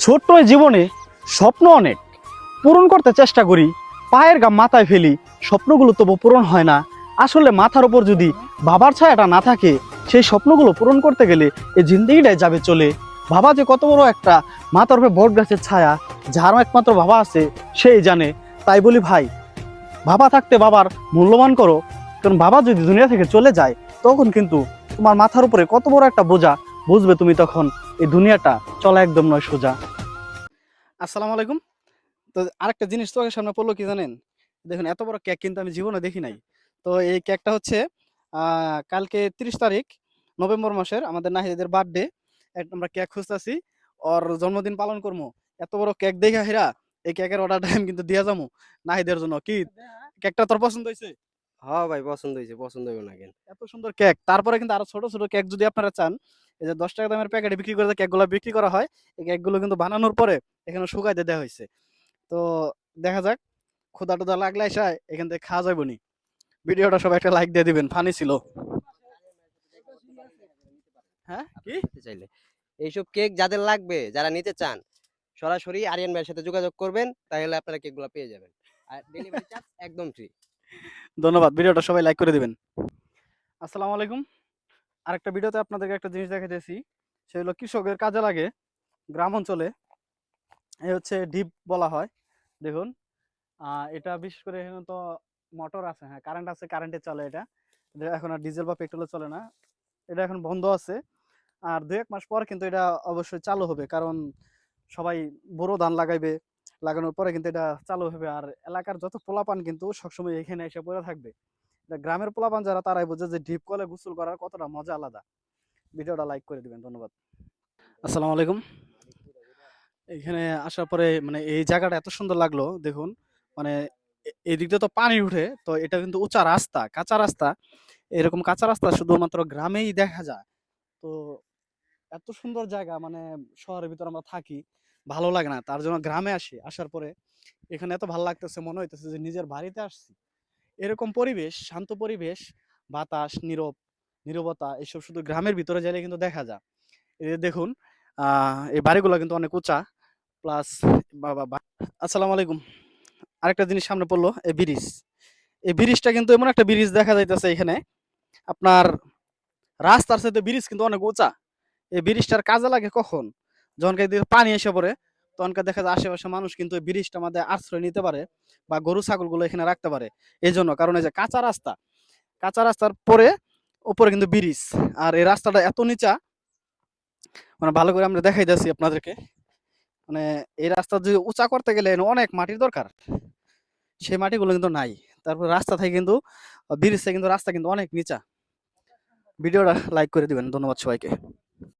ছোট্ট এই জীবনে স্বপ্ন অনেক, পূরণ করতে চেষ্টা করি, পায়ের ঘাম মাথায় ফেলি, স্বপ্নগুলো তবু পূরণ হয় না। আসলে মাথার উপর যদি বাবার ছায়াটা না থাকে, সেই স্বপ্নগুলো পূরণ করতে গেলে এই জিন্দেগিটাই যাবে চলে। বাবা যে কত বড় একটা মাথার উপরে বট গাছের ছায়া, যার একমাত্র বাবা আছে সেই জানে। তাই বলি ভাই, বাবা থাকতে বাবার মূল্যবান করো, কারণ বাবা যদি দুনিয়া থেকে চলে যায় তখন কিন্তু তোমার মাথার উপরে কত বড় একটা বোঝা, বুঝবে তুমি তখন এই দুনিয়াটা চলা একদম নয় সোজা। আসসালামু আলাইকুম। তো আরেকটা জিনিস চোখের সামনে পড়লো কি জানেন? দেখুন, এত বড় কেক কিন্তু আমি জীবনে দেখি নাই। তো এই কেকটা হচ্ছে কালকে 30 তারিখ নভেম্বর মাসের আমাদের নাহিদের বার্থডে। আমরা কেক খুঁজতেছি, ওর জন্মদিন পালন করবো। এত বড় কেক দেখা হেরা এই কেকের অর্ডারটা আমি কিন্তু দিয়া যাবো নাহিদের জন্য। কি কেকটা তোর পছন্দ হয়েছে? হ্যাঁ ভাই, পছন্দ হয়েছে, পছন্দ হইব না কেন? এত সুন্দর কেক, তারপরে কিন্তু আরো ছোট ছোট কেক যদি আপনারা চান, এই যে 10 টাকা দামের প্যাকেটে বিক্রি করে যে কেকগুলো বিক্রি করা হয়, এই কেকগুলো কিন্তু বানানোর পরে এখানে শুকাইতে দেওয়া হয়েছে। তো দেখা যাক, ক্ষুধা টুধা লাগলে এসে এখান থেকে খাওয়া যাবে নি। ভিডিওটা সবাই একটা লাইক দিয়ে দিবেন, ফানি ছিল। হ্যাঁ কি নিতে চাইলে এইসব কেক যাদের লাগবে, যারা নিতে চান, সরাসরি আরিয়ান ভাইয়ের সাথে যোগাযোগ করবেন, তাহলে আপনারা কেকগুলো পেয়ে যাবেন। আর ডেলিভারি চার্জ একদম ফ্রি। ধন্যবাদ, ভিডিওটা সবাই লাইক করে দিবেন। আসসালামু আলাইকুম। আরেকটা ভিডিওতে আপনাদেরকে একটা জিনিস দেখাইতেছি, সেগুলো কৃষকের কাজে লাগে গ্রাম অঞ্চলে। এই হচ্ছে ডিপ বলা হয়। দেখুন, এটা বিশেষ করে এখানে তো মোটর আছে, হ্যাঁ কারেন্ট আছে, কারেন্টে চলে এটা। এটা এখন আর ডিজেল বা পেট্রোলে চলে না, এটা এখন বন্ধ আছে। আর 2-1 মাস পর কিন্তু এটা অবশ্যই চালু হবে, কারণ সবাই বোরো ধান লাগাইবে, লাগানোর পরে কিন্তু এটা চালু হবে। আর এলাকার যত পোলাপান কিন্তু সবসময় এখানে এসে পড়ে থাকবে। এটা গ্রামের পোলাপান যারা, তারাই বোঝে যে ডিপ কলে গোসল করার কতটা মজা আলাদা। ভিডিওটা লাইক করে দিবেন, ধন্যবাদ। আসসালামু আলাইকুম। এখানে আসার পরে মানে এই জায়গাটা এত সুন্দর লাগলো, দেখুন। মানে এই দিক দিয়ে তো পানি উঠে, তো এটা কিন্তু উঁচা রাস্তা, কাঁচা রাস্তা। এরকম কাঁচা রাস্তা শুধুমাত্র গ্রামেই দেখা যায়। তো এত সুন্দর জায়গা, মানে শহরের ভিতর আমরা থাকি, ভালো লাগে না, তার জন্য গ্রামে আসি। আসার পরে এখানে এত ভালো লাগতেছে, মনে হইতেছে যে নিজের বাড়িতে আসছি। এরকম পরিবেশ, শান্ত পরিবেশ, বাতাস, নীরবতা, এসব শুধু গ্রামের ভিতরে গেলে কিন্তু দেখা যায়। এই যে দেখুন, এই বাড়িগুলো কিন্তু অনেক উঁচা, প্লাস আসসালামু আলাইকুম। আরেকটা জিনিস সামনে পড়লো, এই ব্রিজ। এই ব্রিজটা কিন্তু এমন একটা ব্রিজ দেখা যাইতেছে এখানে, আপনার রাস্তার সাথে ব্রিজ কিন্তু অনেক উঁচা। এই ব্রিজটার কাজে লাগে কখন? যখন এদিকে পানি এসে পড়ে, তখনকার দেখা যায় আশেপাশে মানুষ কিন্তু এই ব্রিজটার মধ্যে আশ্রয় নিতে পারে, বা গরু ছাগলগুলো এখানে রাখতে পারে। এই জন্য, কারণ এই যে কাঁচা রাস্তা, কাঁচা রাস্তার পরে উপরে কিন্তু ব্রিজ। আর এই রাস্তাটা এত নিচা, মানে ভালো করে আমরা দেখাইতেছি আপনাদেরকে। মানে এই রাস্তা যদি উঁচা করতে গেলে অনেক মাটির দরকার, সেই মাটিগুলো কিন্তু নাই। তারপর রাস্তা থেকে কিন্তু ব্রিজ থেকে কিন্তু রাস্তা কিন্তু অনেক নিচা। ভিডিওটা লাইক করে দিবেন, ধন্যবাদ সবাইকে।